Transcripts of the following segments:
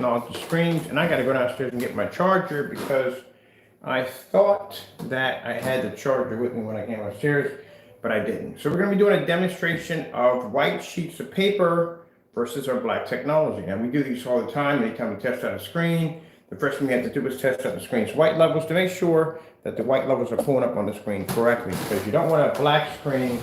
technology screens, and I got to go downstairs and get my charger because I thought that I had the charger with me when I came upstairs, but I didn't. So we're going to be doing a demonstration of white sheets of paper versus our black technology. And we do these all the time. Anytime we test out a screen, the first thing we have to do is test out the screen's white levels to make sure that the white levels are pulling up on the screen correctly, because you don't want a black screen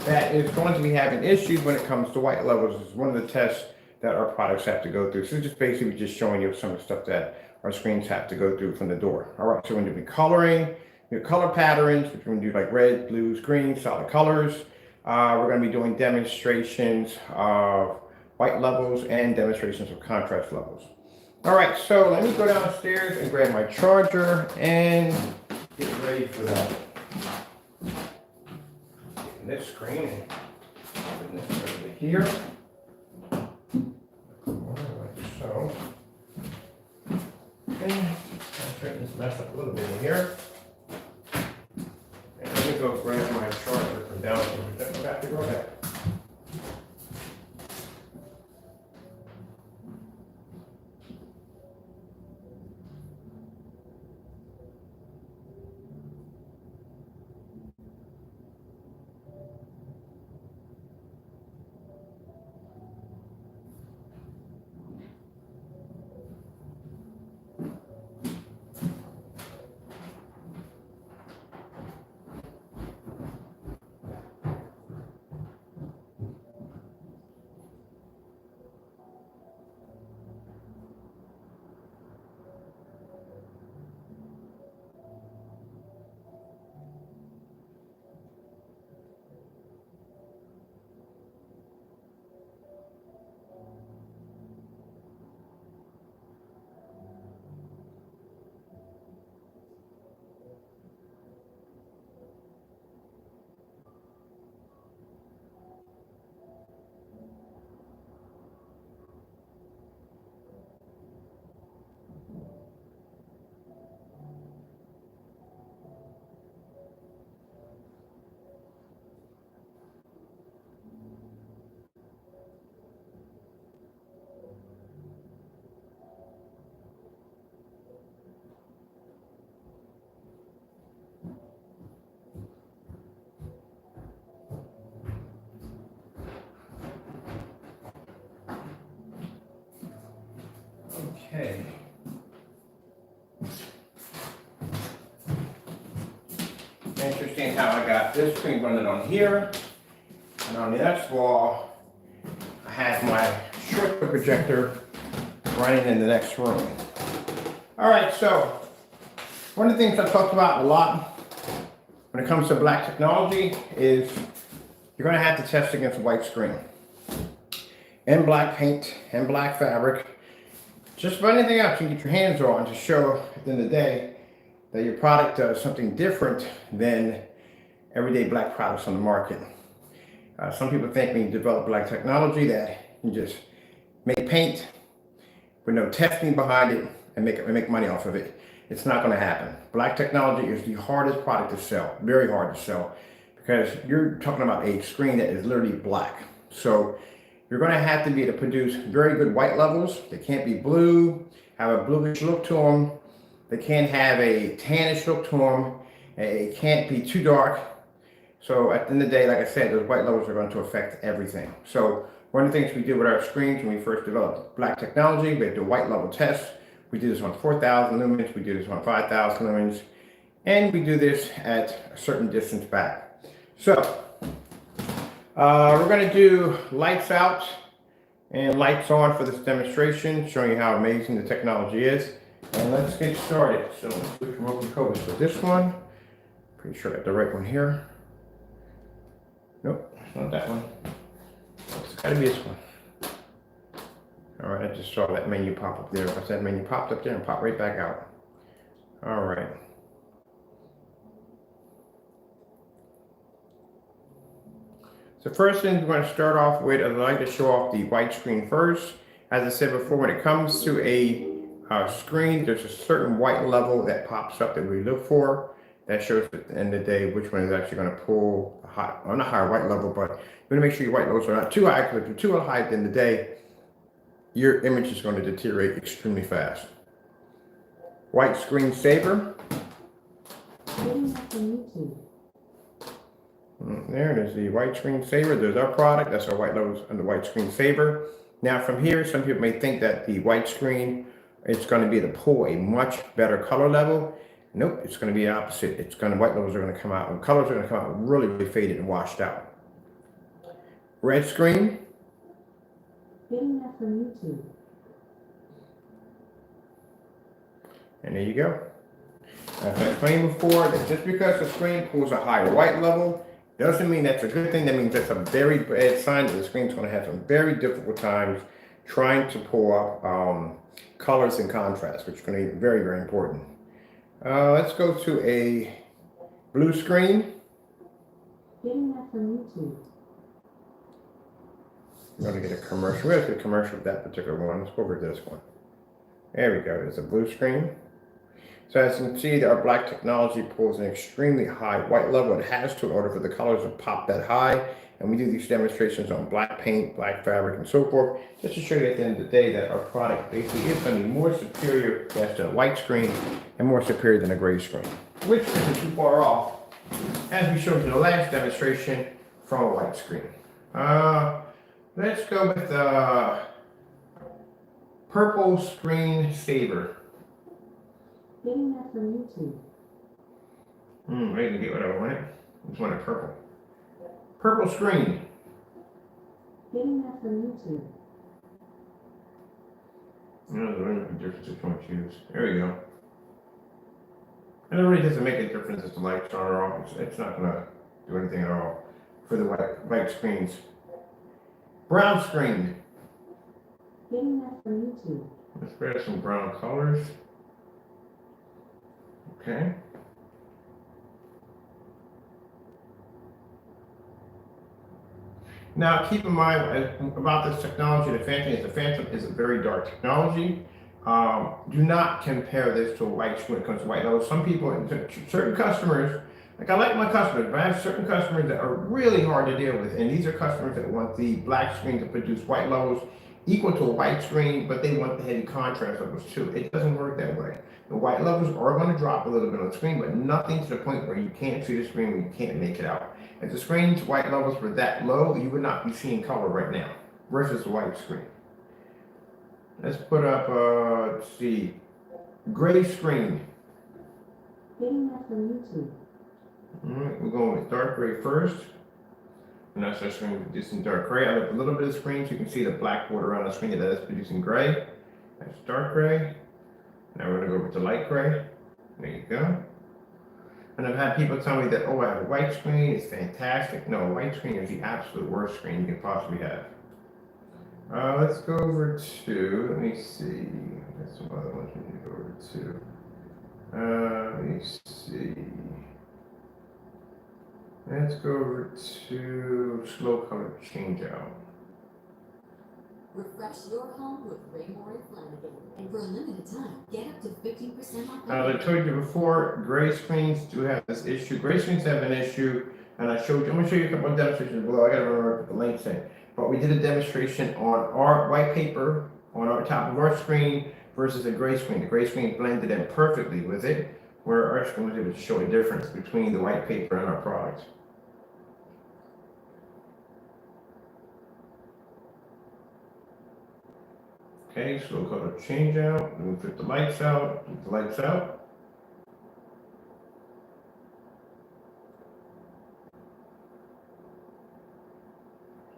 that is going to be having issues when it comes to white levels. It's one of the tests that our products have to go through. So it's just basically just showing you some of the stuff that our screens have to go through from the door. All right, so we're going to be coloring, your color patterns, which we're going to do like red, blues, greens, solid colors. We're going to be doing demonstrations of white levels and demonstrations of contrast levels. All right, so let me go downstairs and grab my charger and get ready for that. Getting this screen and putting this over here. Like so. Okay, I'll straighten this mess up a little bit in here. And let me go grab my charger from downstairs. Then we'll have to go back. Okay. Interesting how I got this screen running on here, and on the next wall, I have my short projector running in the next room. All right, so one of the things I talked about a lot when it comes to black technology is you're going to have to test against a white screen and black paint and black fabric. Just about anything else you can get your hands on to show at the end of the day that your product does something different than everyday black products on the market. Some people think when you develop black technology that you just make paint with no testing behind it and make money off of it. It's not going to happen. Black technology is the hardest product to sell, very hard to sell, because you're talking about a screen that is literally black. So you're going to have to be able to produce very good white levels. They can't be blue, have a bluish look to them. They can't have a tannish look to them. It can't be too dark. So at the end of the day, like I said, those white levels are going to affect everything. So one of the things we did with our screens when we first developed black technology, we had to do a white level test. We do this on 4,000 lumens, we do this on 5,000 lumens, and we do this at a certain distance back. So we're going to do lights out and lights on for this demonstration, showing you how amazing the technology is. And let's get started. So let's switch from open colors to this one. Pretty sure I got the right one here. Nope, it's not that one. It's got to be this one. All right, I just saw that menu pop up there. Once that menu popped up there and popped right back out. All right. So first thing we're going to start off with, I'd like to show off the white screen first. As I said before, when it comes to a screen, there's a certain white level that pops up that we look for. That shows at the end of the day which one is actually going to pull on a higher white level, but you want to make sure your white levels are not too high, because if they're too high at the end of the day, your image is going to deteriorate extremely fast. White screen saver. There it is, the white screen saver. There's our product. That's our white levels and the white screen saver. Now from here, some people may think that the white screen is going to be to pull a much better color level. Nope, it's going to be the opposite. White levels are going to come out, and colors are going to come out really, really faded and washed out. Red screen. Getting that from YouTube. And there you go. As I explained before, that just because the screen pulls a higher white level doesn't mean that's a good thing. That means that's a very bad sign that the screen's going to have some very difficult times trying to pull up colors and contrast, which is going to be very, very important. Let's go to a blue screen. Getting that from YouTube. I'm going to get a commercial. Where's the commercial of that particular one? Let's go over this one. There we go. It's a blue screen. So as you can see, our black technology pulls an extremely high white level. It has to in order for the colors to pop that high. And we do these demonstrations on black paint, black fabric, and so forth, just to show you at the end of the day that our product basically is going to be more superior than a white screen and more superior than a gray screen, which isn't too far off, as we showed in the last demonstration, from a white screen. Let's go with the purple screen saver. Getting that from YouTube. I didn't get what I wanted. I just wanted purple. Purple screen. Getting that from YouTube. No, there isn't a difference which one to choose. There we go. And it really doesn't make a difference if the lights on or off. It's not going to do anything at all for the white screens. Brown screen. Getting that from YouTube. Let's grab some brown colors. Okay. Now, keep in mind about this technology, the Phantom is a very dark technology. Do not compare this to a white screen when it comes to white levels. Some people, certain customers, like I like my customers, but I have certain customers that are really hard to deal with. And these are customers that want the black screen to produce white levels equal to a white screen, but they want the heavy contrast levels too. It doesn't work that way. The white levels are going to drop a little bit on the screen, but nothing to the point where you can't see the screen and you can't make it out. If the screen's white levels were that low, you would not be seeing color right now versus the white screen. Let's put up, let's see, gray screen. Getting that from YouTube. All right, we're going with dark gray first. And that's our screen producing dark gray. I left a little bit of screen so you can see the black border around the screen that is producing gray. That's dark gray. Now we're going to go over to light gray. There you go. And I've had people tell me that, oh, I have a white screen, it's fantastic. No, a white screen is the absolute worst screen you can possibly have. Let's go over to, let me see. There's some other ones we need to go over to. Let me see. Let's go over to slow color changeout. Refresh your home with Raymore and Flanagan. And for a limited time, get up to 15% off. As I told you before, gray screens do have this issue. Gray screens have an issue, and I showed you, I'm going to show you a couple of demonstrations below. I got to remember to put the links in. But we did a demonstration on our white paper on our top of our screen versus a gray screen. The gray screen blended in perfectly with it, where our screen was able to show a difference between the white paper and our product. Okay, slow color change out. Then we put the lights out. Keep the lights out.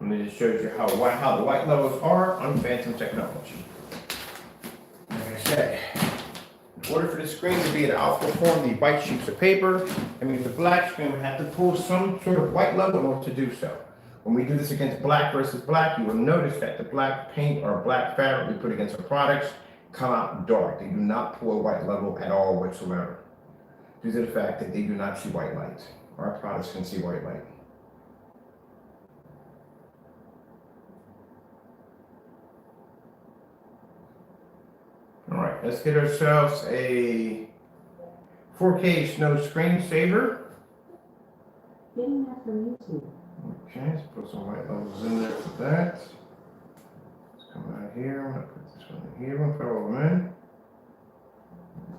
And then it shows you how the white levels are on Phantom technology. Like I said, in order for the screen to be able to outperform the white sheets of paper, I mean the black screen would have to pull some sort of white level in order to do so. When we do this against black versus black, you will notice that the black paint or black fabric we put against our products come out dark. They do not pull a white level at all whatsoever, due to the fact that they do not see white light. Our products can see white light. All right, let's get ourselves a 4K snow screensaver. Getting that from YouTube. Okay, let's put some white levels in there for that. Let's come out here. I'm gonna put this one in here. I'm gonna put all of them in.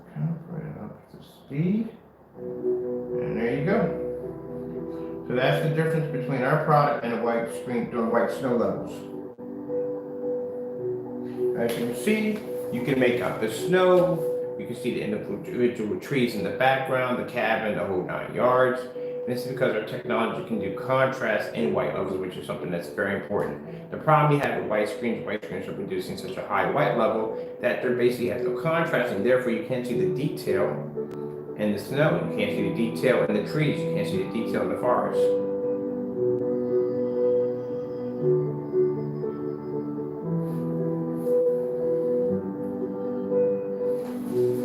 Okay, put it up to speed. And there you go. So that's the difference between our product and a white screen doing white snow levels. As you can see, you can make out the snow. You can see the individual trees in the background, the cabin, the whole 9 yards. And this is because our technology can do contrast in white levels, which is something that's very important. The problem you have with white screens are producing such a high white level that there basically has no contrast, and therefore you can't see the detail in the snow, you can't see the detail in the trees, you can't see the detail in the forest.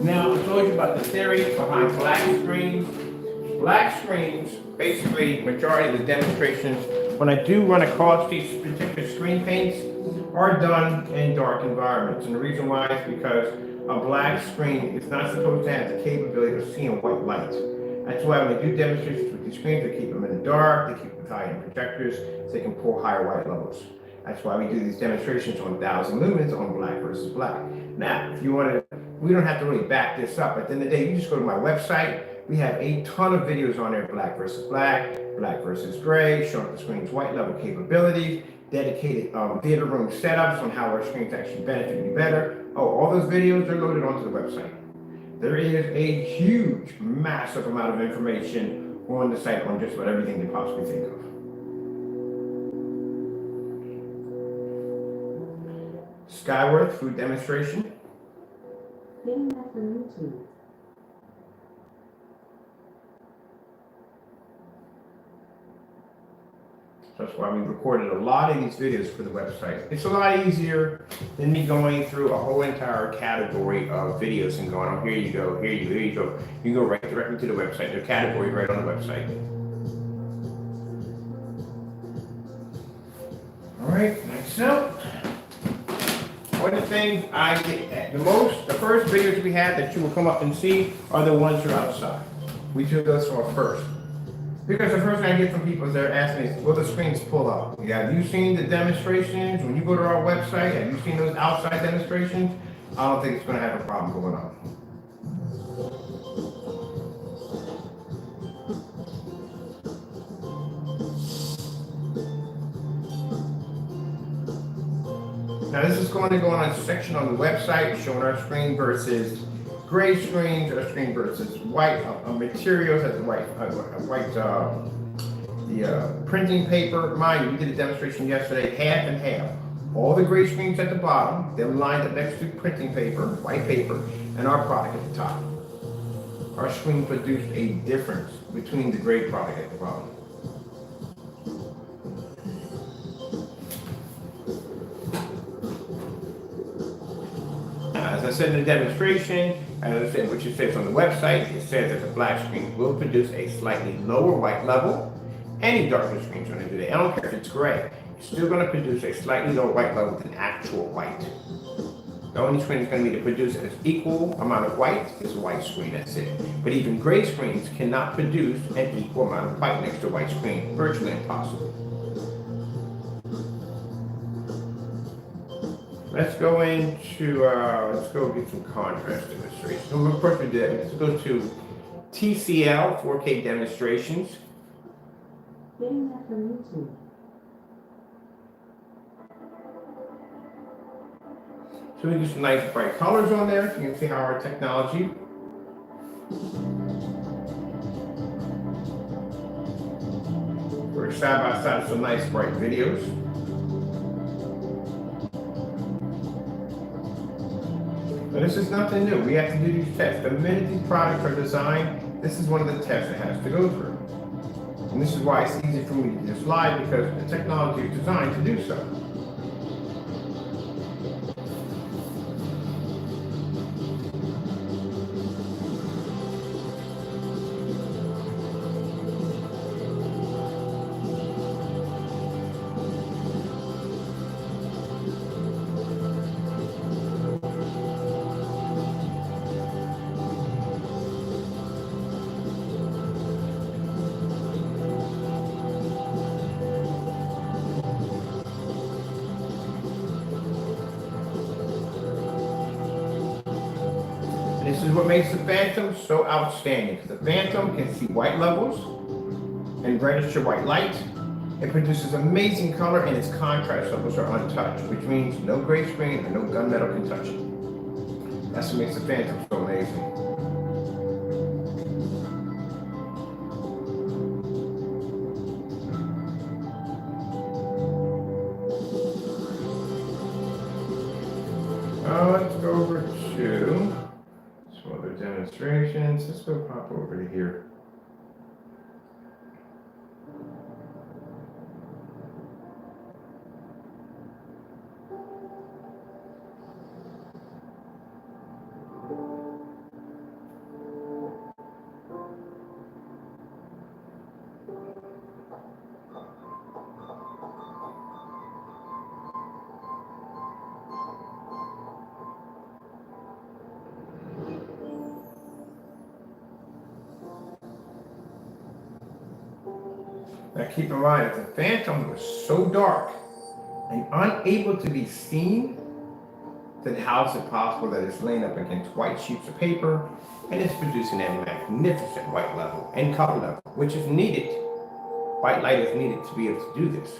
Now, I told you about the theory behind black screens. Black screens, basically, majority of the demonstrations, when I do run across these particular screen paints, are done in dark environments. And the reason why is because a black screen is not supposed to have the capability of seeing white light. That's why when they do demonstrations with these screens, they keep them in the dark, they keep them with high-end projectors, so they can pull higher white levels. That's why we do these demonstrations on 1,000 lumens on black versus black. Now, if you want to, we don't have to really back this up. At the end of the day, you just go to my website. We have a ton of videos on there, black versus black versus gray, showing the screen's white level capabilities, dedicated theater room setups on how our screens actually benefit you better. Oh, all those videos are loaded onto the website. There is a huge, massive amount of information on the site on just about everything you possibly think of. Skyworth food demonstration. Getting that from YouTube. That's why we recorded a lot of these videos for the website. It's a lot easier than me going through a whole entire category of videos and going, oh, here you go, here you go. You go right directly to the website. There's a category right on the website. All right, next up. One of the things I get the most, the first videos we have that you will come up and see are the ones that are outside. We do those off first. Because the first thing I get from people is they're asking me, will the screens pull up? Yeah, have you seen the demonstrations? When you go to our website, have you seen those outside demonstrations? I don't think it's going to have a problem going on. Now this is going to go on a section on the website showing our screen versus gray screens, our screen versus white materials, as the printing paper. Mind you, we did a demonstration yesterday, half and half. All the gray screens at the bottom, then lined up next to printing paper, white paper, and our product at the top. Our screen produced a difference between the gray product at the bottom. As I said in the demonstration, as I said, which it says on the website, it says that the black screen will produce a slightly lower white level. Any darker screen's going to do that. I don't care if it's gray. It's still going to produce a slightly lower white level than actual white. The only screen that's going to be to produce an equal amount of white is a white screen, that's it. But even gray screens cannot produce an equal amount of white next to a white screen. Virtually impossible. Let's go into, let's go get some contrast demonstrations. So of course we did. Let's go to TCL 4K demonstrations. Getting that from YouTube. So we get some nice bright colors on there. You can see how our technology. We're side by side some nice bright videos. But this is nothing new. We have to do these tests. The minute these products are designed, this is one of the tests it has to go through. And this is why it's easy for me to do this live, because the technology is designed to do so. This is what makes the Phantom so outstanding, because the Phantom can see white levels and register white light. It produces amazing color, and its contrast levels are untouched, which means no gray screen or no gunmetal can touch it. That's what makes the Phantom so amazing. Let's go over to some other demonstrations. Let's go pop over to here. Now keep in mind, if the Phantom was so dark and unable to be seen, then how is it possible that it's laying up against white sheets of paper and it's producing a magnificent white level and color level, which is needed. White light is needed to be able to do this.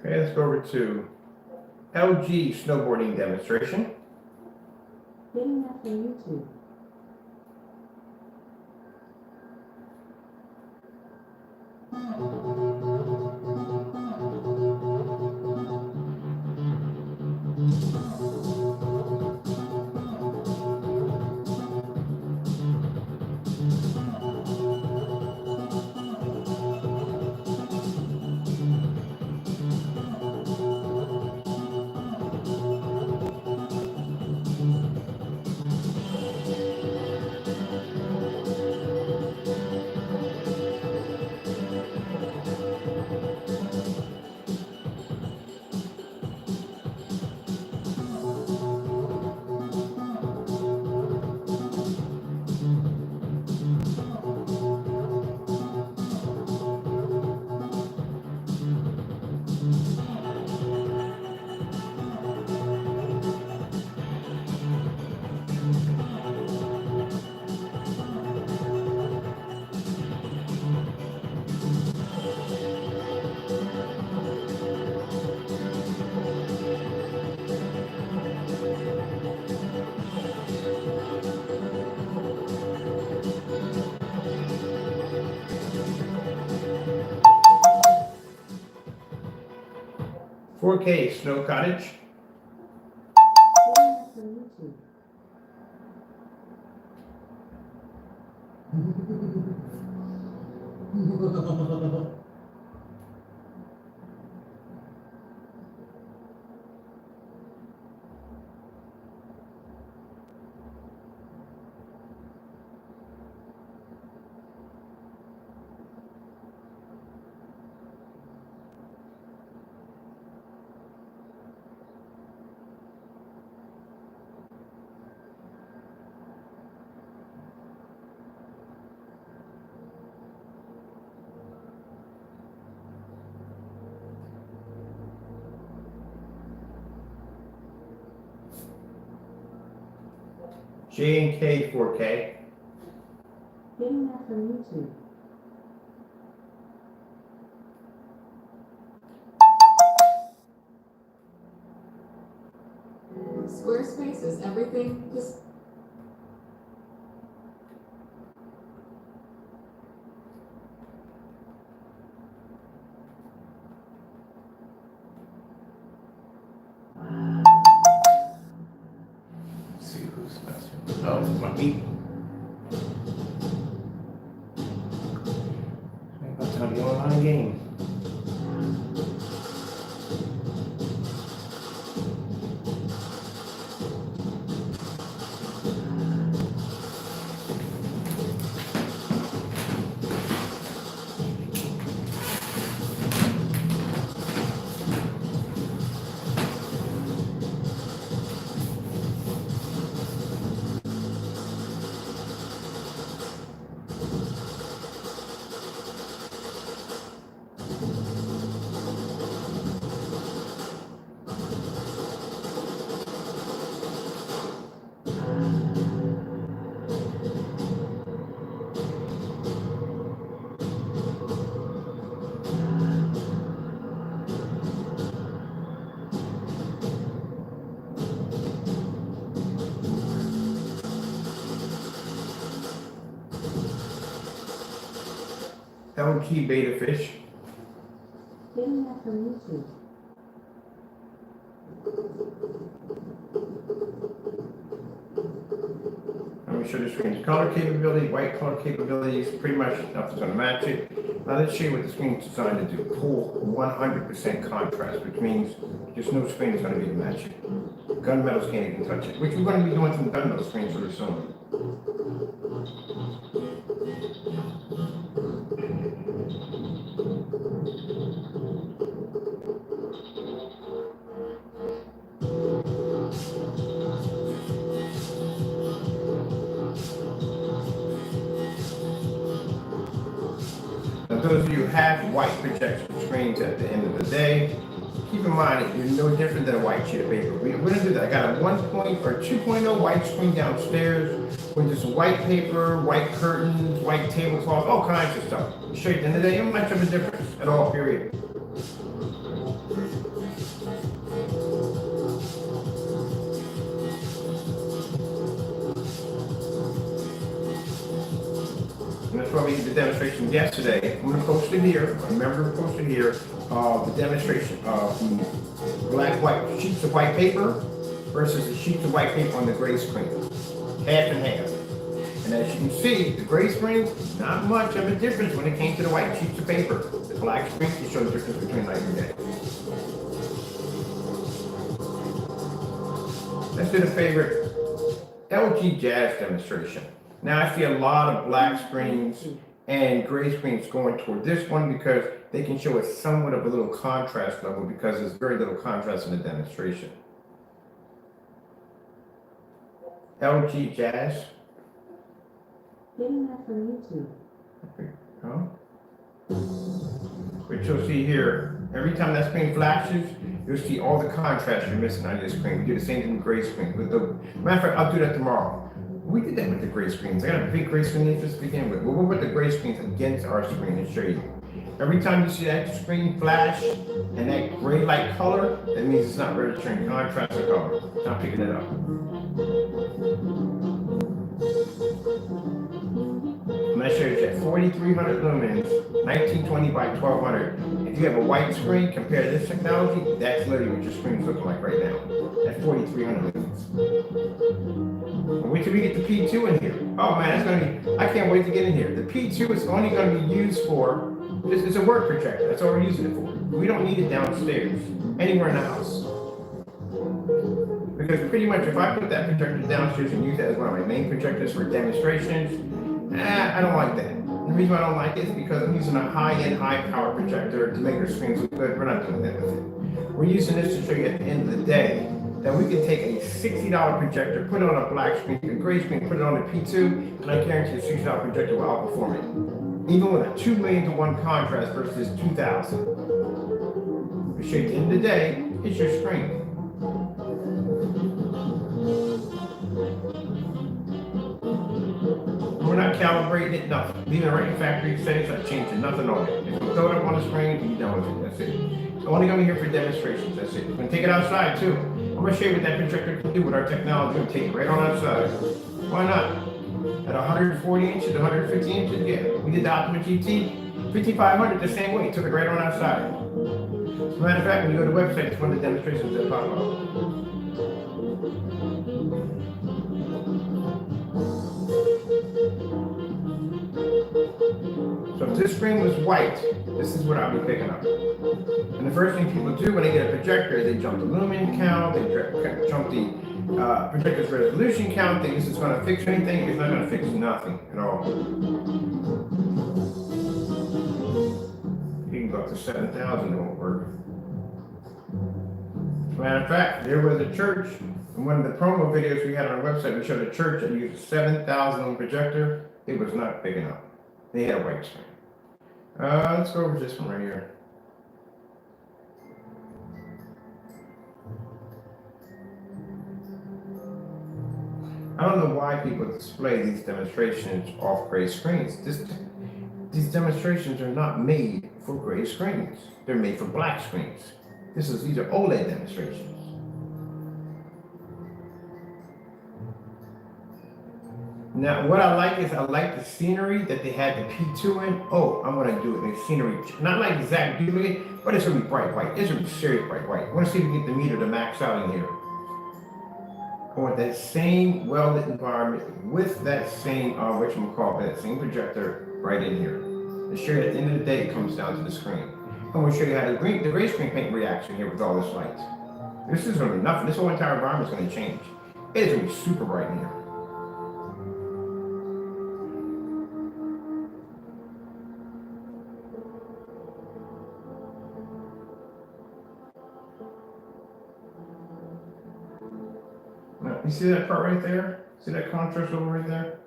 Okay, let's go over to LG snowboarding demonstration. Getting that from YouTube. .4K Snow Cottage. Getting that from YouTube. J and K 4K. Getting that from YouTube. Squarespace is everything. Just Let's see who's messing. Oh, it's my meat. That's how the online game. LG Beta Fish. Getting that from YouTube. Let me show the screen's color capability, white color capabilities, pretty much nothing's gonna match it. Now let's show you what the screen's designed to do. Pull 100% contrast, which means there's no screen that's gonna be to match it. Gunmetals can't even touch it, which we're gonna be doing some gunmetal screens really soon. Now, those of you who have white projection screens at the end of the day, keep in mind that you're no different than a white sheet of paper. We're going to do that. I got a 1.0 or 2.0 white screen downstairs with just white paper, white curtains, white tablecloth, all kinds of stuff. Show you at the end of the day, not much of a difference at all, period. And that's why we did the demonstration yesterday. I'm going to post it here. Remember to post it here. The demonstration of white sheets of white paper versus the sheets of white paper on the gray screen. Half and half. And as you can see, the gray screen, not much of a difference when it came to the white sheets of paper. The black screen can show the difference between night and day. Let's do the favorite LG Jazz demonstration. Now I see a lot of black screens and gray screens going toward this one because they can show us somewhat of a little contrast level because there's very little contrast in the demonstration. LG Jazz. Getting that from YouTube. Which you'll see here, every time that screen flashes, you'll see all the contrast you're missing on your screen. We do the same thing with gray screen. Matter of fact, I'll do that tomorrow. We did that with the gray screens. I got a big gray screen just to begin with. We'll put the gray screens against our screen and show you. Every time you see that screen flash and that gray light color, that means it's not registering contrast or color. It's not picking it up. I'm going to show you at 4,300 lumens, 1920 by 1200. If you have a white screen, compare this technology, that's literally what your screen's looking like right now. At 4,300 lumens. Wait till we get the P2 in here. Oh man, that's going to be, I can't wait to get in here. The P2 is only going to be used for, it's a work projector. That's all we're using it for. We don't need it downstairs, anywhere in the house. Because pretty much if I put that projector downstairs and use that as one of my main projectors for demonstrations, I don't like that. The reason why I don't like it is because I'm using a high-end, high-power projector to make our screens look good. We're not doing that with it. We're using this to show you at the end of the day that we can take a $60 projector, put it on a black screen, a gray screen, put it on a P2, and I guarantee the $60 projector will outperform it. Even with a 2 million to 1 contrast versus 2,000. We show you at the end of the day, it's your screen. We're not calibrating it, nothing. Leaving it right in factory settings, not changing nothing on it. If you throw it up on the screen, you're done with it. That's it. It's only gonna be here for demonstrations. That's it. We're gonna take it outside too. I'm gonna show you what that projector can do with our technology. We'll take it right on outside. Why not? At 140 inches, 150 inches, yeah. We did the Optima GT 5500 the same way. Took it right on outside. As a matter of fact, when you go to the website, it's one of the demonstrations that pop up. So if this screen was white, this is what I'll be picking up. And the first thing people do when they get a projector, they jump the lumen count, they jump the projector's resolution count, think this is going to fix anything. It's not going to fix nothing at all. You can go up to 7,000, it won't work. As a matter of fact, there was a church, in one of the promo videos we had on our website, we showed a church that used a 7,000 ohm projector. It was not big enough. They had a white screen. Let's go over this one right here. I don't know why people display these demonstrations off gray screens. These demonstrations are not made for gray screens. They're made for black screens. These are OLED demonstrations. Now, what I like is I like the scenery that they had the P2 in. Oh, I'm gonna do it in scenery. Not like exact duplicate, but it's gonna be bright white. It's gonna be serious bright white. I wanna see if we can get the meter to max out in here. I want that same well-lit environment with that same, that same projector right in here. To show you at the end of the day, it comes down to the screen. I'm gonna show you how the gray screen paint reaction here with all this light. This is gonna be nothing. This whole entire environment is gonna change. It is gonna be super bright in here. Now, you see that part right there? See that contrast over right there?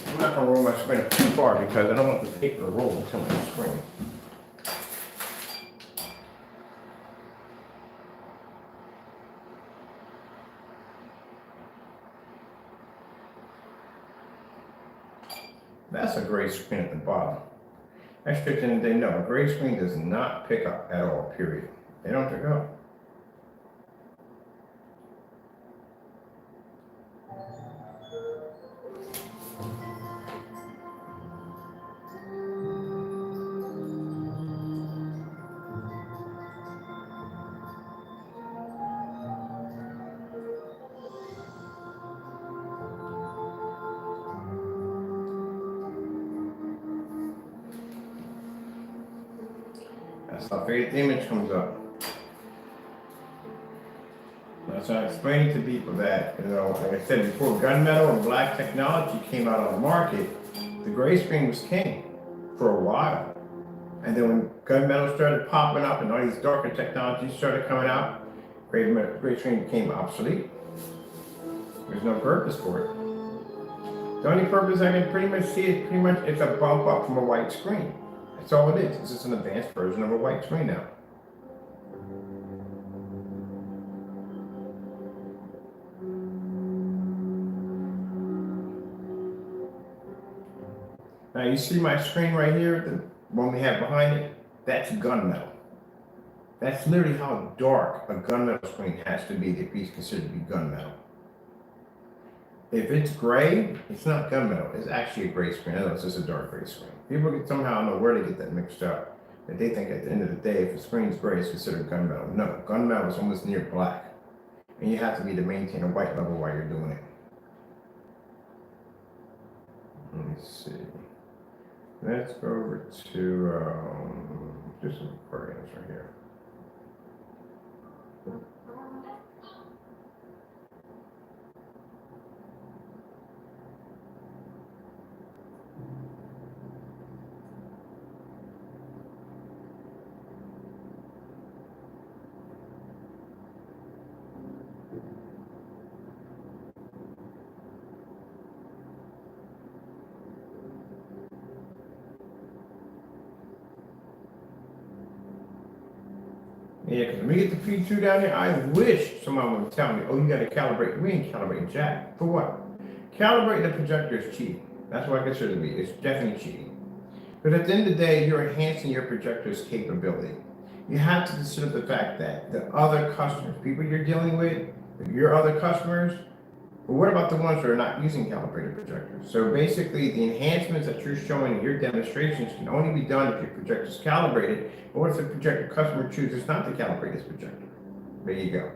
I'm not gonna roll my screen up too far because I don't want the paper to roll until my screen. That's a gray screen at the bottom. Actually, at the end of the day, no, a gray screen does not pick up at all, period. They don't pick up. That's how faded the image comes up. That's why I explained to people that, like I said before, gunmetal and black technology came out on the market. The gray screen was king for a while. And then when gunmetal started popping up and all these darker technologies started coming out, gray screen became obsolete. There's no purpose for it. The only purpose I can pretty much see is it's a bump up from a white screen. That's all it is. It's just an advanced version of a white screen now. Now you see my screen right here, the one we have behind it, that's gunmetal. That's literally how dark a gunmetal screen has to be to be considered to be gunmetal. If it's gray, it's not gunmetal. It's actually a gray screen. I know it's just a dark gray screen. People can somehow know where they get that mixed up. That they think at the end of the day, if the screen's gray, it's considered gunmetal. No, gunmetal is almost near black. And you have to be to maintain a white level while you're doing it. Let me see. Let's go over to just some programs right here. Yeah, because when we get the P2 down there, I wish someone would tell me, oh, you got to calibrate. We ain't calibrating jack. For what? Calibrating the projector is cheating. That's what I consider it to be. It's definitely cheating. But at the end of the day, you're enhancing your projector's capability. You have to consider the fact that the other customers, people you're dealing with, your other customers, but what about the ones that are not using calibrated projectors? So basically, the enhancements that you're showing in your demonstrations can only be done if your projector is calibrated, or if the projector customer chooses not to calibrate his projector. There you go.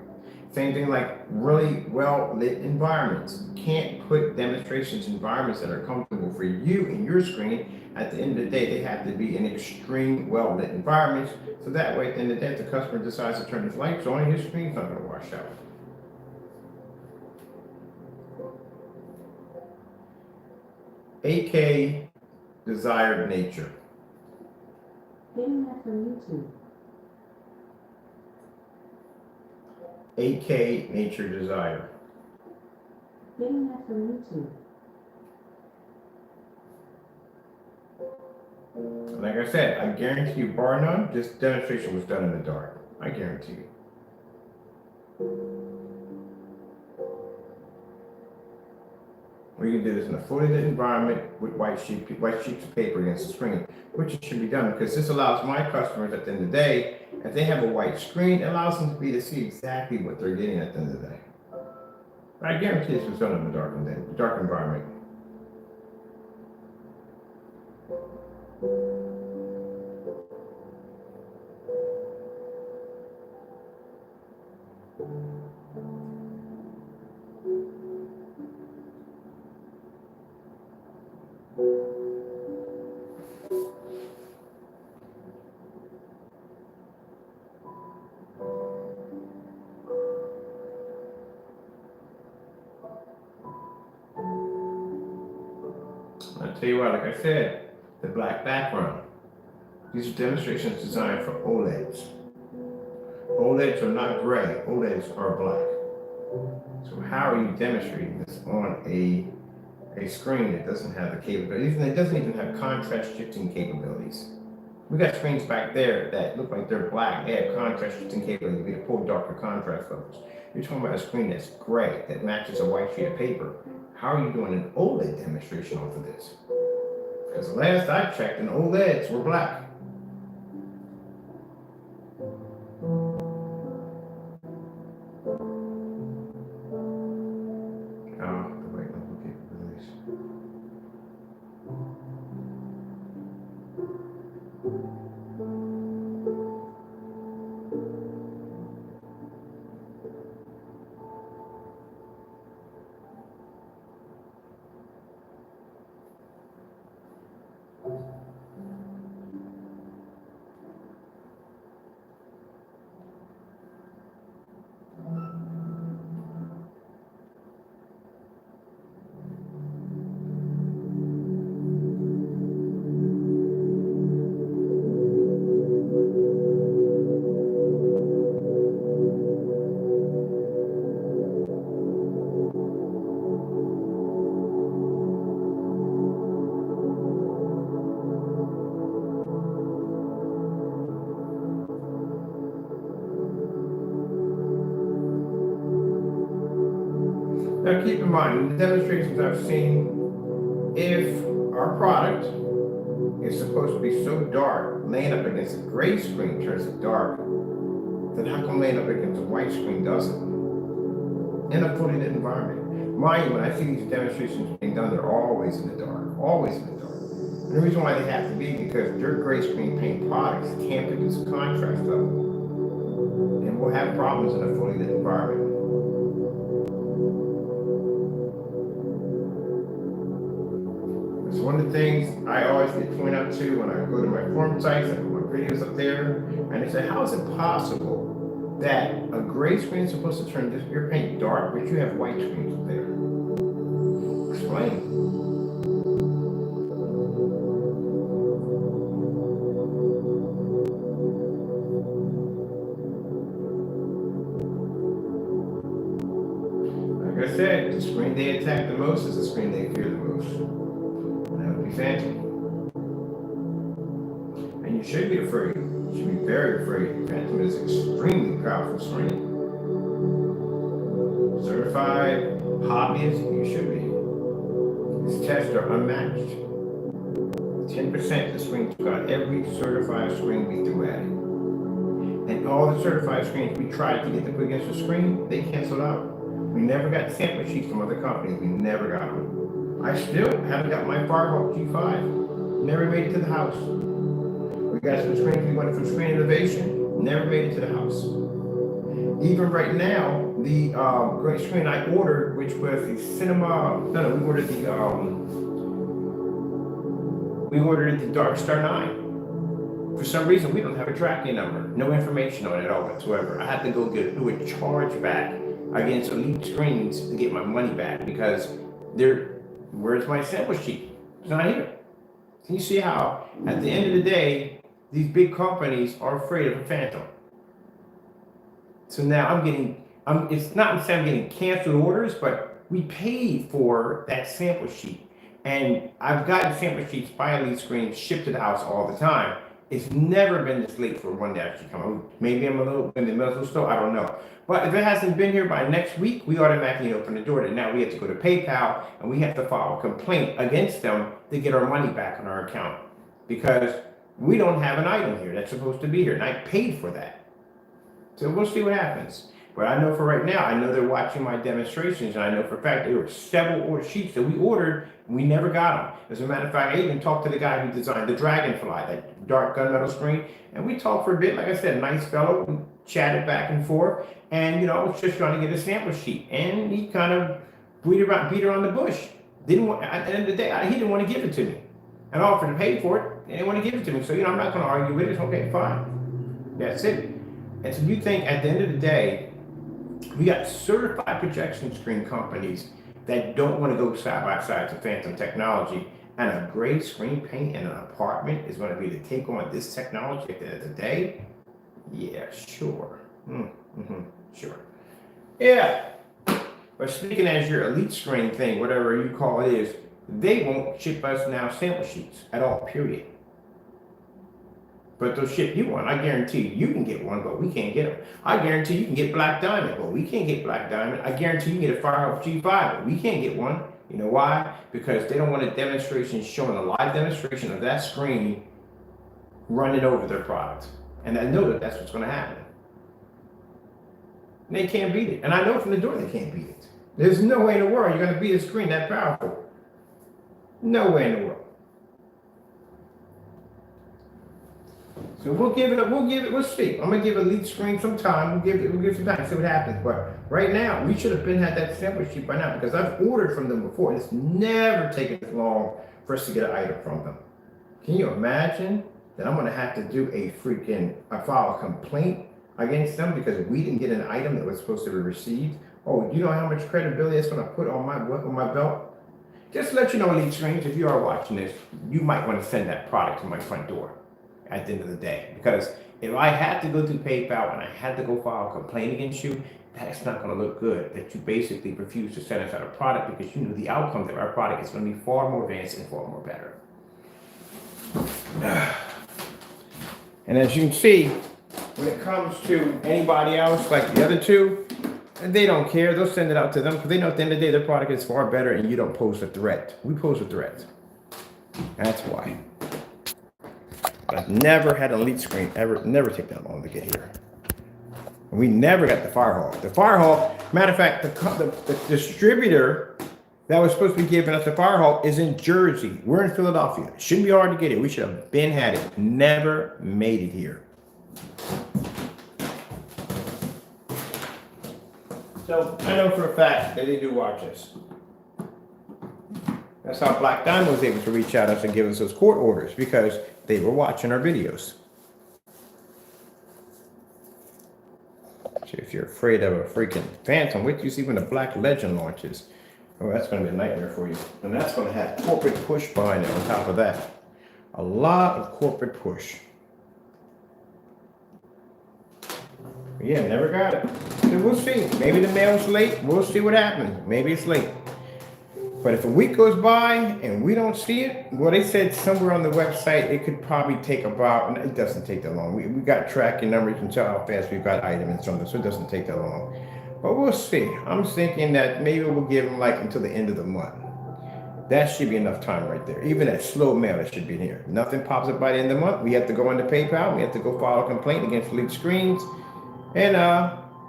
Same thing like really well lit environments. You can't put demonstrations in environments that are comfortable for you and your screen. At the end of the day, they have to be in extreme well lit environments. So that way, at the end of the day, if the customer decides to turn his lights on, his screen's not going to wash out. AK desired nature. Getting that from YouTube. AK nature desire. Getting that from YouTube. Like I said, I guarantee you, bar none, this demonstration was done in the dark. I guarantee you. We can do this in a fully lit environment with white sheets of paper against the screen, which it should be done because this allows my customers at the end of the day, if they have a white screen, it allows them to see exactly what they're getting at the end of the day. I guarantee this was done in the dark environment. I'll tell you what, like I said, the black background. These are demonstrations designed for OLEDs. OLEDs are not gray, OLEDs are black. So how are you demonstrating this on a screen that doesn't have the capabilities, and it doesn't even have contrast shifting capabilities? We got screens back there that look like they're black, they have contrast shifting capabilities, we can pull darker contrast levels. You're talking about a screen that's gray, that matches a white sheet of paper. How are you doing an OLED demonstration off of this? Because last I checked, an OLEDs were black. Now keep in mind, in the demonstrations I've seen, if our product is supposed to be so dark, laying up against a gray screen turns it dark, then how come laying up against a white screen doesn't? In a fully lit environment. Mind you, when I see these demonstrations being done, they're always in the dark, always in the dark. And the reason why they have to be because their gray screen paint products can't produce a contrast level. And we'll have problems in a fully lit environment. One of the things I always get pointed out to when I go to my forum sites and put my videos up there, and they say, how is it possible that a gray screen is supposed to turn your paint dark, but you have white screens up there? Explain. Like I said, the screen they attack the most is the screen they fear the most. That would be fancy. And you should be afraid. You should be very afraid. Phantom is extremely powerful screen. Certified hobbyist, you should be. These tests are unmatched. 10% the screen took out every certified screen we threw at it. And all the certified screens we tried to get to put against the screen, they canceled out. We never got sample sheets from other companies. We never got them. I still haven't got my Firehawk G5. Never made it to the house. We got some screens we wanted from Screen Innovation. Never made it to the house. Even right now, the great screen I ordered, which was the Cinema, we ordered the Dark Star 9. For some reason, we don't have a tracking number. No information on it at all whatsoever. I had to go do a charge back against Elite Screens to get my money back because where's my sample sheet? It's not here. Can you see how, at the end of the day, these big companies are afraid of a phantom? So now it's not to say I'm getting canceled orders, but we paid for that sample sheet. And I've gotten sample sheets by Elite Screens shipped to the house all the time. It's never been this late for one to actually come out. Maybe I'm a little in the middle still, I don't know. But if it hasn't been here by next week, we automatically open the door. And now we have to go to PayPal and we have to file a complaint against them to get our money back on our account. Because we don't have an item here that's supposed to be here. And I paid for that. So we'll see what happens. But I know for right now, I know they're watching my demonstrations, and I know for a fact there were several order sheets that we ordered, and we never got them. As a matter of fact, I even talked to the guy who designed the Dragonfly, that dark gunmetal screen, and we talked for a bit. Like I said, nice fellow, we chatted back and forth, and I was just trying to get a sample sheet, and he kind of beat around the bush. At the end of the day, he didn't want to give it to me. And I offered to pay for it, and he didn't want to give it to me. So I'm not going to argue with it. Okay, fine. That's it. And so you think at the end of the day, we got certified projection screen companies that don't want to go side by side to Phantom technology, and a gray screen paint in an apartment is going to be to take on this technology at the end of the day? Yeah, sure. Sure. Yeah. But speaking as your Elite Screen thing, whatever you call it is, they won't ship us now sample sheets at all, period. But they'll ship you one. I guarantee you can get one, but we can't get them. I guarantee you can get Black Diamond, but we can't get Black Diamond. I guarantee you can get a Firehawk G5, but we can't get one. You know why? Because they don't want a demonstration showing a live demonstration of that screen running over their product. And I know that that's what's going to happen. And they can't beat it. And I know from the door they can't beat it. There's no way in the world you're going to beat a screen that powerful. No way in the world. So we'll see. I'm gonna give Elite Screen some time. We'll give some time, see what happens. But right now, we should have had that sample sheet by now because I've ordered from them before. And it's never taken this long for us to get an item from them. Can you imagine that I'm gonna have to do file a complaint against them because we didn't get an item that was supposed to be received? Oh, you know how much credibility that's gonna put on my belt? Just to let you know, Elite Screens, if you are watching this, you might want to send that product to my front door at the end of the day. Because if I had to go through PayPal and I had to go file a complaint against you, that's not going to look good. That you basically refuse to send us out a product because you know the outcome of our product is going to be far more advanced and far more better. And as you can see, when it comes to anybody else like the other two, they don't care. They'll send it out to them because they know at the end of the day their product is far better and you don't pose a threat. We pose a threat. That's why. I've never had an Elite Screen never take that long to get here. And we never got the Firehawk. The Firehawk, matter of fact, the distributor that was supposed to be giving us the Firehawk is in Jersey. We're in Philadelphia. It shouldn't be hard to get it. We should have been had it. Never made it here. So I know for a fact that they do watch us. That's how Black Diamond was able to reach out to us and give us those court orders because they were watching our videos. So if you're afraid of a freaking Phantom, wait till you see when the Black Legend launches. Oh, that's going to be a nightmare for you. And that's going to have corporate push behind it on top of that. A lot of corporate push. But yeah, never got it. So we'll see. Maybe the mail's late. We'll see what happens. Maybe it's late. But if a week goes by and we don't see it, well, they said somewhere on the website, it could probably take about, it doesn't take that long. We got tracking numbers and tell how fast we've got items from this, so it doesn't take that long. But we'll see. I'm thinking that maybe we'll give them like until the end of the month. That should be enough time right there. Even at slow mail, it should be here. Nothing pops up by the end of the month. We have to go into PayPal. We have to go file a complaint against Lead Screens and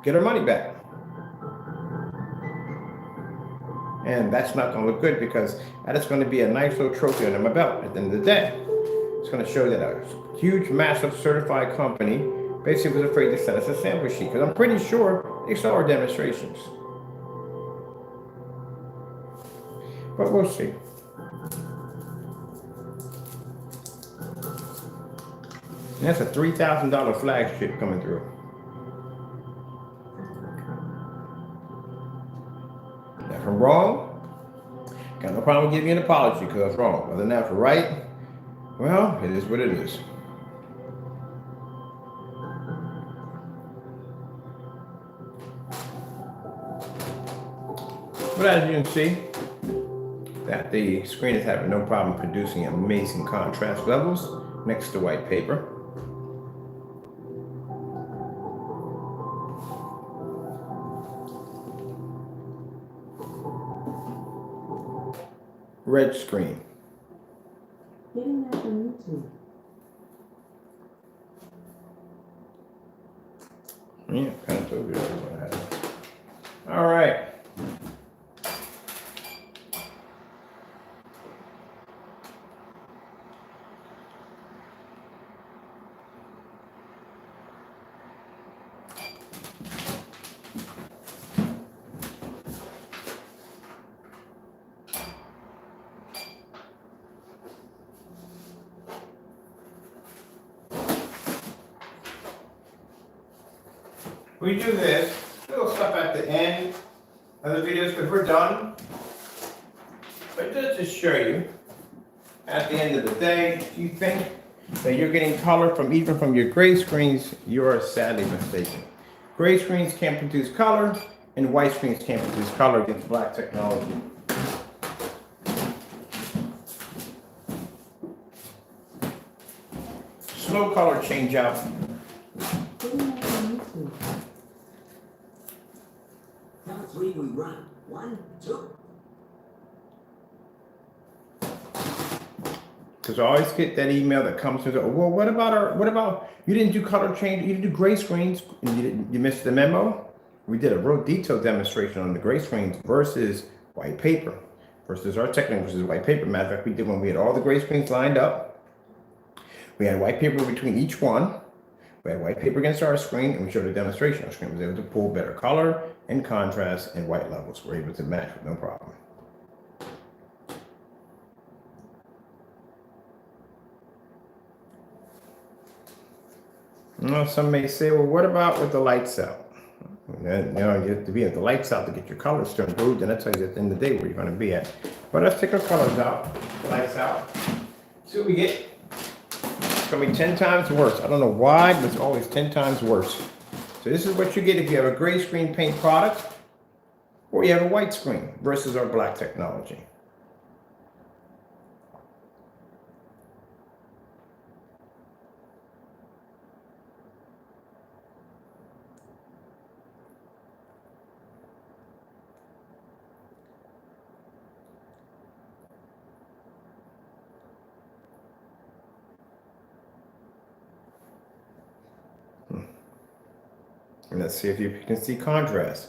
get our money back. And that's not going to look good because that is going to be a nice little trophy under my belt at the end of the day. It's going to show that a huge, massive certified company basically was afraid to send us a sample sheet because I'm pretty sure they saw our demonstrations. But we'll see. And that's a $3,000 flagship coming through. If I'm wrong, got no problem giving you an apology because I was wrong. Other than that, if I'm right, well, it is what it is. But as you can see, that the screen is having no problem producing amazing contrast levels next to white paper. Red screen. Getting that from YouTube. Yeah, kind of told you that was going to happen. All right. We do this little stuff at the end of the videos because we're done. But just to show you, at the end of the day, if you think that you're getting color from even from your gray screens, you are sadly mistaken. Gray screens can't produce color, and white screens can't produce color against black technology. Slow color change out. Getting that from YouTube. Count three, we run. 1, 2. Because I always get that email that comes through. Well, what about you didn't do color change, you didn't do gray screens, and you missed the memo? We did a real detailed demonstration on the gray screens versus white paper, versus our technique versus white paper. Matter of fact, we did when we had all the gray screens lined up. We had white paper between each one. We had white paper against our screen, and we showed a demonstration. Our screen was able to pull better color and contrast and white levels. We're able to match with no problem. Well, some may say, well, what about with the lights out? You have to be at the lights out to get your colors to improve, and that tells you at the end of the day where you're going to be at. But let's take our colors out, lights out, see what we get. It's going to be 10 times worse. I don't know why, but it's always 10 times worse. So this is what you get if you have a gray screen paint product or you have a white screen versus our black technology. And let's see if you can see contrast.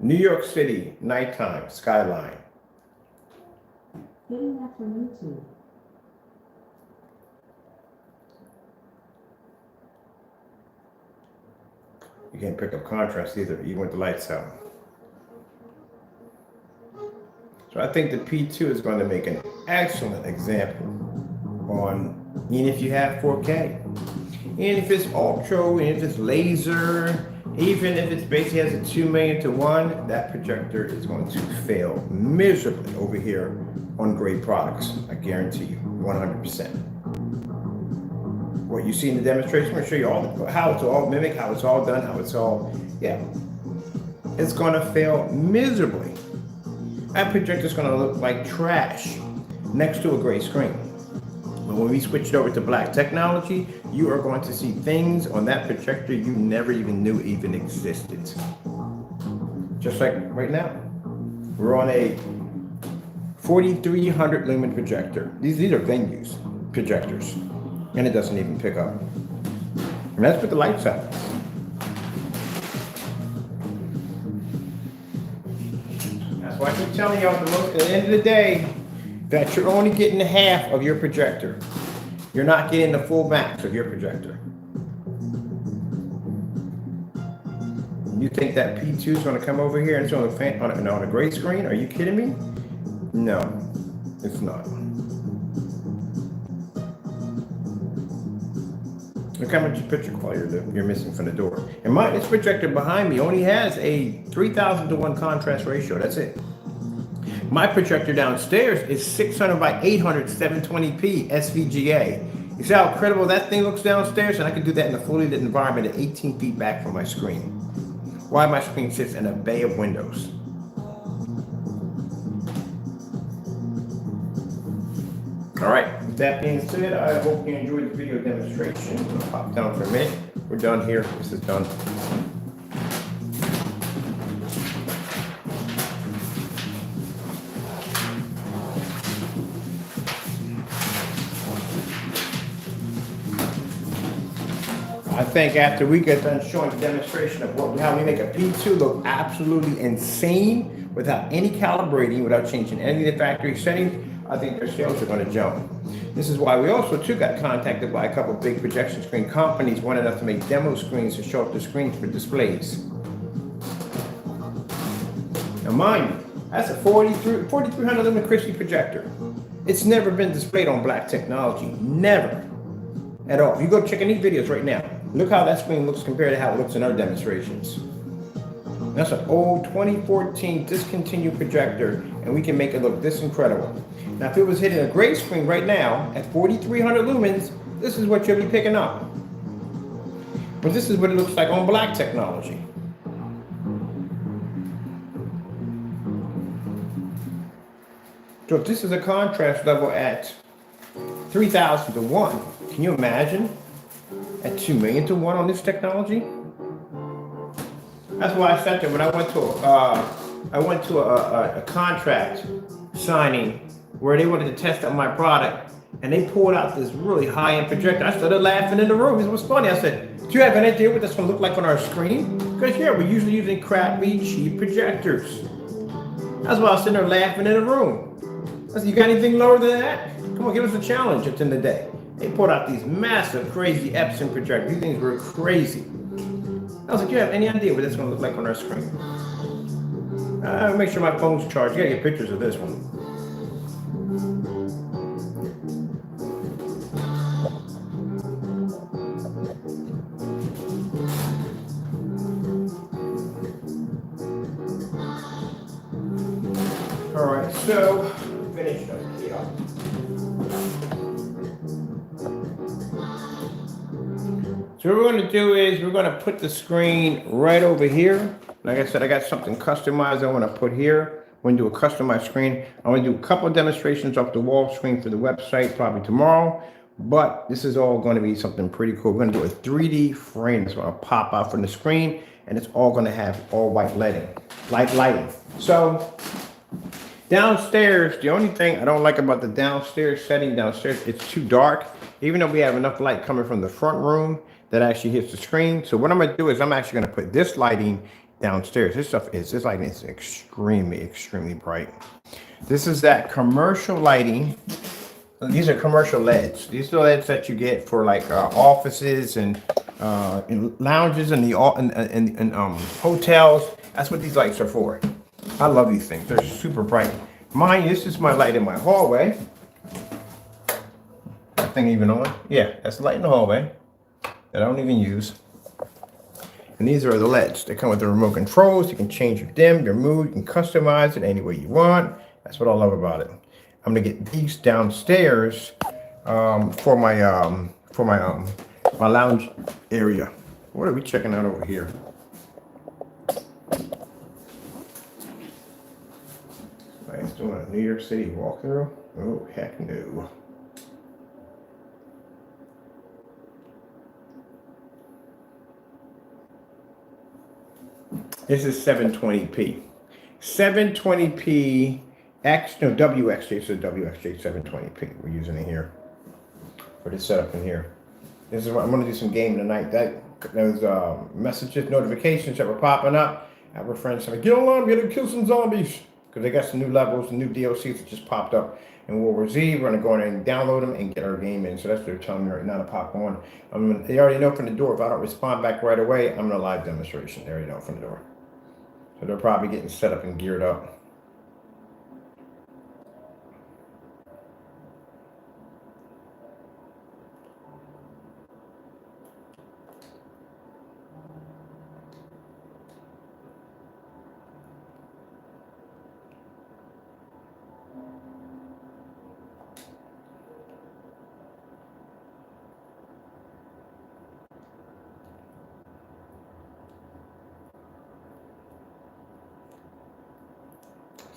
New York City, nighttime, skyline. Getting that from YouTube. You can't pick up contrast either, even with the lights out. So I think the P2 is going to make an excellent example on, even if you have 4K. And if it's ultra, and if it's laser, even if it basically has a 2 million to 1, that projector is going to fail miserably over here on great products. I guarantee you, 100%. What you see in the demonstration, I'm going to show you how it's all mimicked, how it's all done, how it's all, yeah. It's going to fail miserably. that projector's gonna look like trash next to a gray screen. But when we switch it over to black technology, you are going to see things on that projector you never even knew even existed. Just like right now. We're on a 4300 lumen projector. These are venues projectors, and it doesn't even pick up. And that's with the lights out. That's why I keep telling y'all at the end of the day that you're only getting half of your projector. You're not getting the full max of your projector. You think that P2 is going to come over here and it's on a gray screen? Are you kidding me? No, it's not. Look how much picture quality you're missing from the door. And this projector behind me only has a 3000:1 contrast ratio. That's it. My projector downstairs is 600 by 800 720p SVGA. You see how incredible that thing looks downstairs? And I can do that in a fully lit environment at 18 feet back from my screen. Why my screen sits in a bay of windows. All right, with that being said, I hope you enjoyed the video demonstration. I'm gonna pop down for a minute. We're done here. This is done. I think after we get done showing the demonstration of how we make a P2 look absolutely insane without any calibrating, without changing any of the factory settings, I think their sales are going to jump. This is why we also too got contacted by a couple of big projection screen companies wanting us to make demo screens to show up the screens for displays. Now mind you, that's a 4300 lumen Christie projector. It's never been displayed on black technology, never at all. You go check any videos right now. Look how that screen looks compared to how it looks in our demonstrations. That's an old 2014 discontinued projector, and we can make it look this incredible. Now, if it was hitting a gray screen right now at 4300 lumens, this is what you'll be picking up. But this is what it looks like on black technology. So if this is a contrast level at 3000:1, can you imagine at 2 million to 1 on this technology? That's why I said that when I went to a contract signing where they wanted to test out my product, and they pulled out this really high-end projector. I started laughing in the room. It was funny. I said, "Do you have any idea what this one look like on our screen?" Because yeah, we're usually using crappy, cheap projectors. That's why I was sitting there laughing in the room. I said, "You got anything lower than that? Come on, give us a challenge." At the end of the day, they pulled out these massive, crazy Epson projectors. These things were crazy. I was like, "Do you have any idea what this one look like on our screen?" Make sure my phone's charged. You gotta get pictures of this one. All right, so finished up here. So what we're going to do is we're going to put the screen right over here. Like I said, I got something customized I want to put here. I'm going to do a customized screen. I'm going to do a couple of demonstrations off the wall screen for the website probably tomorrow. But this is all going to be something pretty cool. We're going to do a 3D frame that's going to pop out from the screen, and it's all going to have all white lighting. So downstairs, the only thing I don't like about the downstairs setting downstairs, it's too dark. Even though we have enough light coming from the front room that actually hits the screen. So what I'm going to do is I'm actually going to put this lighting downstairs. This lighting is extremely, extremely bright. This is that commercial lighting. These are commercial LEDs. These are LEDs that you get for like offices and in lounges and hotels. That's what these lights are for. I love these things. They're super bright. This is my light in my hallway. That thing even on? Yeah, that's the light in the hallway that I don't even use. And these are the LEDs. They come with the remote controls. You can change your dim, your mood. You can customize it any way you want. That's what I love about it. I'm gonna get these downstairs for my lounge area. What are we checking out over here? doing a New York City walkthrough? Oh, heck no. This is 720p. 720p WXJ, so WXJ 720p. We're using it here for the setup in here. This is what I'm going to do some gaming tonight. Those messages, notifications that were popping up. I have a friend saying, get online, we gotta kill some zombies. Because they got some new levels, new DLCs that just popped up in World War Z. We're going to go in and download them and get our game in. So that's what they're telling me right now to pop on. They already know from the door. If I don't respond back right away, I'm in a live demonstration. They already know from the door. So they're probably getting set up and geared up.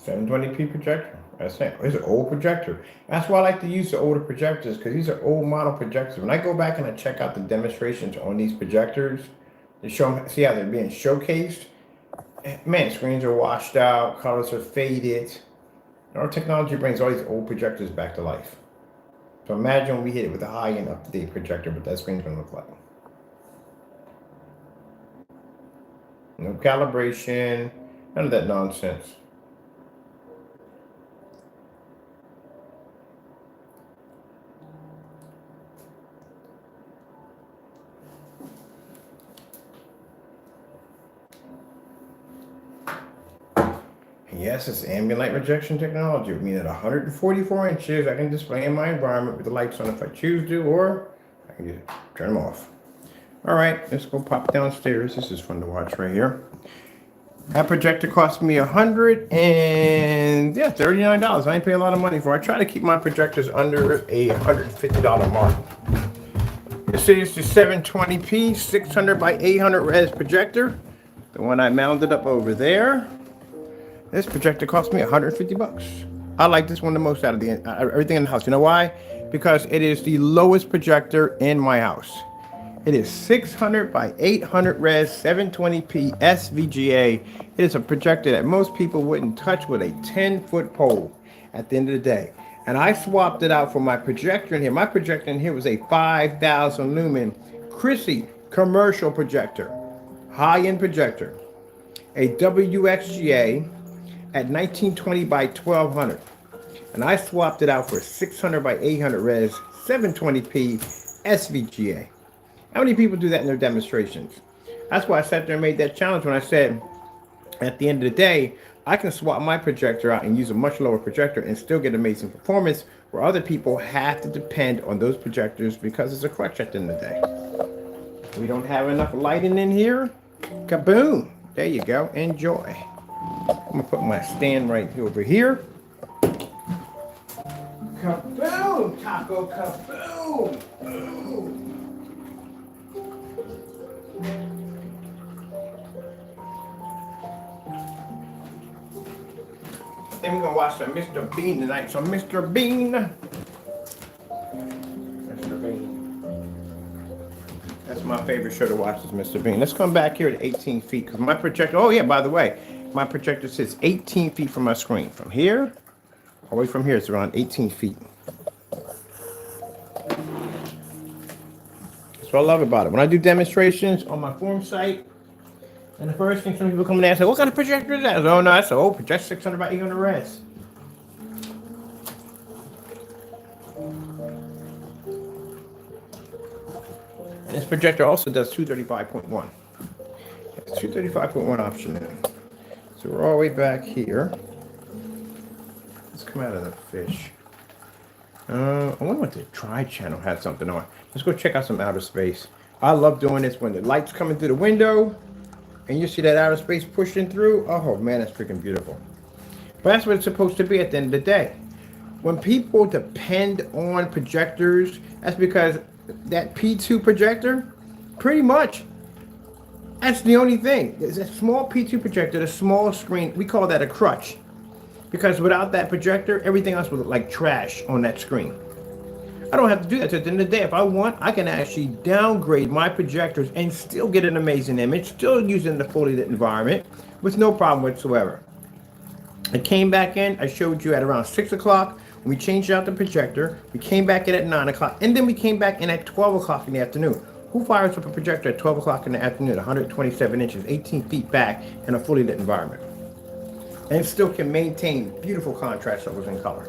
$720p projector. That's it. It's an old projector. That's why I like to use the older projectors, because these are old model projectors. When I go back and I check out the demonstrations on these projectors, they show them, see how they're being showcased. Man, screens are washed out, colors are faded. Our technology brings all these old projectors back to life. So imagine when we hit it with a high-end, up-to-date projector, what that screen's gonna look like. No calibration, none of that nonsense. Yes, it's ambient light rejection technology. I mean, at 144 inches, I can display in my environment with the lights on if I choose to, or I can just turn them off. All right, let's go pop downstairs. This is fun to watch right here. That projector cost me $39. I ain't paying a lot of money for it. I try to keep my projectors under a $150 mark. This is the 720p 600 by 800 res projector, the one I mounted up over there. This projector cost me $150. I like this one the most out of everything in the house. You know why? Because it is the lowest projector in my house. It is 600 by 800 res 720p SVGA. It is a projector that most people wouldn't touch with a 10-foot pole at the end of the day. And I swapped it out for my projector in here. My projector in here was a 5,000 lumen Chrissy commercial projector, high-end projector, a WXGA at 1920 by 1200, and I swapped it out for 600 by 800 res 720p SVGA. How many people do that in their demonstrations? That's why I sat there and made that challenge when I said, at the end of the day, I can swap my projector out and use a much lower projector and still get amazing performance, where other people have to depend on those projectors because it's a crutch at the end of the day. We don't have enough lighting in here. Kaboom! There you go. Enjoy. I'm gonna put my stand right over here. Kaboom! Taco kaboom! Ooh. Then we're gonna watch some Mr. Bean tonight. So Mr. Bean. Mr. Bean. That's my favorite show to watch is Mr. Bean. Let's come back here at 18 feet because my projector, oh yeah, by the way, my projector sits 18 feet from my screen. From here, all the way from here, it's around 18 feet. That's what I love about it. When I do demonstrations on my forum site, and the first thing some people come in there and say, what kind of projector is that? I say, oh no, that's an old projector, 600 by 800 res. And this projector also does 235.1. It's 235.1 option in it. So we're all the way back here. Let's come out of the fish. I wonder what the Tri channel had something on. Let's go check out some outer space. I love doing this when the light's coming through the window and you see that outer space pushing through. Oh man, that's freaking beautiful. But that's what it's supposed to be at the end of the day. When people depend on projectors, that's because that P2 projector, pretty much, that's the only thing. It's a small P2 projector, a small screen. We call that a crutch. Because without that projector, everything else would look like trash on that screen. I don't have to do that. At the end of the day, if I want, I can actually downgrade my projectors and still get an amazing image, still using the fully lit environment with no problem whatsoever. I came back in, I showed you at around 6 o'clock, we changed out the projector, we came back in at 9 o'clock, and then we came back in at 12 o'clock in the afternoon. Who fires up a projector at 12 o'clock in the afternoon, 127 inches, 18 feet back in a fully lit environment? And still can maintain beautiful contrast levels in color.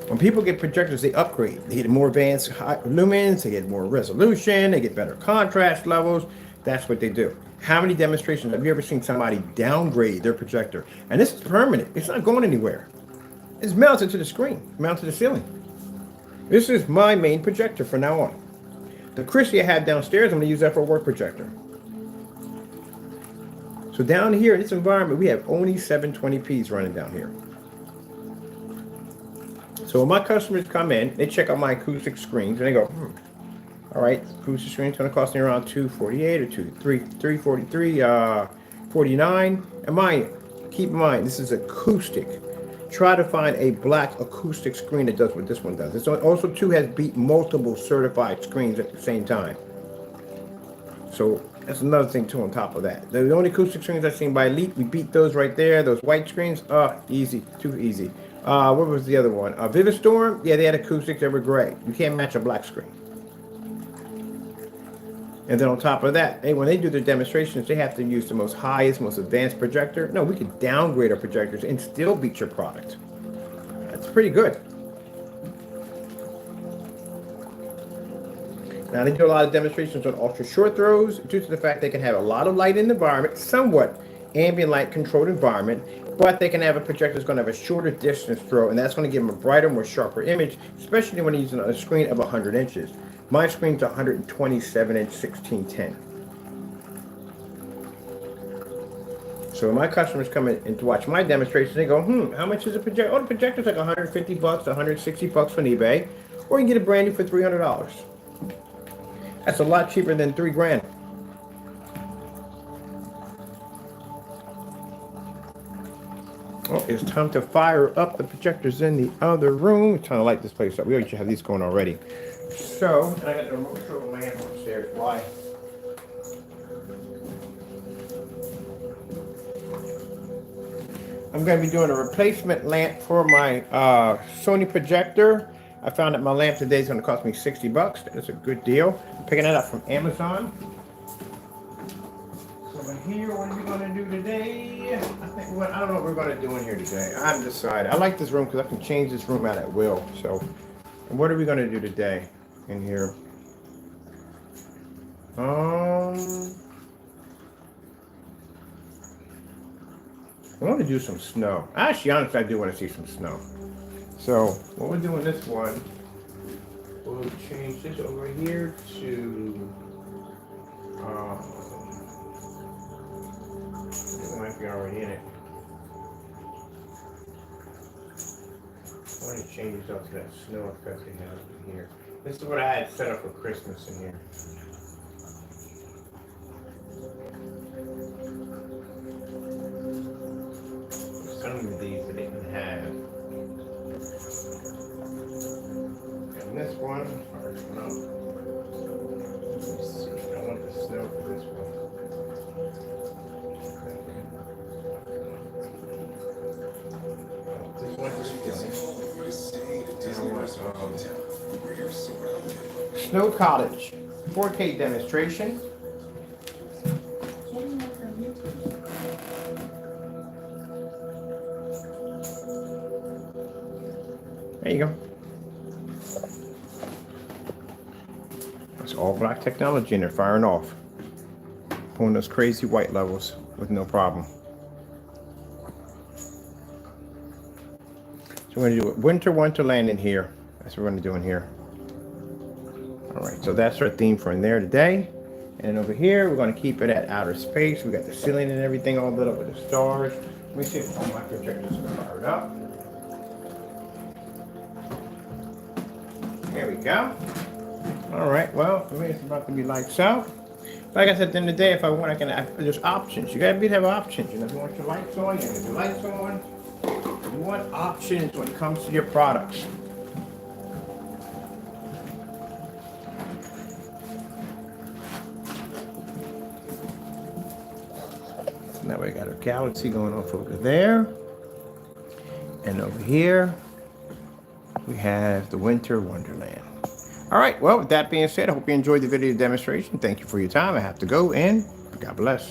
When people get projectors, they upgrade. They get more advanced lumens, they get more resolution, they get better contrast levels. That's what they do. How many demonstrations have you ever seen somebody downgrade their projector? And this is permanent. It's not going anywhere. It's mounted to the screen, mounted to the ceiling. This is my main projector from now on. The Christie I have downstairs, I'm going to use that for a work projector. So down here in this environment, we have only 720p's running down here. So when my customers come in, they check out my acoustic screens and they go, all right, acoustic screen's going to cost me around $248 or $343, $49. And mind, keep in mind, this is acoustic. Try to find a black acoustic screen that does what this one does. This one also too has beat multiple certified screens at the same time. So that's another thing too on top of that. The only acoustic screens I've seen by Elite, we beat those right there. Those white screens, easy, too easy. What was the other one? Vivid Storm, yeah, they had acoustics, they were gray. You can't match a black screen. And then on top of that, when they do their demonstrations, they have to use the most highest, most advanced projector. No, we can downgrade our projectors and still beat your product. That's pretty good. Now, they do a lot of demonstrations on ultra short throws due to the fact they can have a lot of light in the environment, somewhat ambient light controlled environment, but they can have a projector that's going to have a shorter distance throw, and that's going to give them a brighter, more sharper image, especially when you're using a screen of 100 inches. My screen's 127 inch 1610. So when my customers come in to watch my demonstrations, they go, how much is a projector? Oh, the projector's like 150 bucks, 160 bucks on eBay, or you can get it brand new for $300. That's a lot cheaper than $3 grand. Well, it's time to fire up the projectors in the other room. We're trying to light this place up. We already have these going already. So, and I got the remote control lamp upstairs. Why? I'm going to be doing a replacement lamp for my Sony projector. I found that my lamp today is going to cost me 60 bucks. That's a good deal. I'm picking that up from Amazon. So in here, what are we going to do today? I don't know what we're going to do in here today. I haven't decided. I like this room because I can change this room out at will. So, what are we going to do today in here? I want to do some snow. Actually, honestly, I do want to see some snow. So, what we're doing this one, we'll change this over here to, it might be already in it. I want to change this up to that snow effect they have in here. This is what I had set up for Christmas in here. Some of these I didn't have. And this one, first one up. Let's see, I want the snow for this one. This one is Snow Cottage 4K demonstration. Getting that from YouTube. There you go. It's all black technology and they're firing off. Pulling those crazy white levels with no problem. So we're going to do a winter wonderland in here. That's what we're going to do in here. All right, so that's our theme for in there today. And over here, we're going to keep it at outer space. We got the ceiling and everything all lit up with the stars. Let me see if all my projectors are fired up. There we go. All right, well, for me, it's about to be lights out. Like I said, at the end of the day, if I want, there's options. You gotta have options. You know, if you want your lights on, you have your lights on. You want options when it comes to your products. Now we got our galaxy going off over there. And over here, we have the Winter Wonderland. All right, well, with that being said, I hope you enjoyed the video demonstration. Thank you for your time. I have to go, and God bless.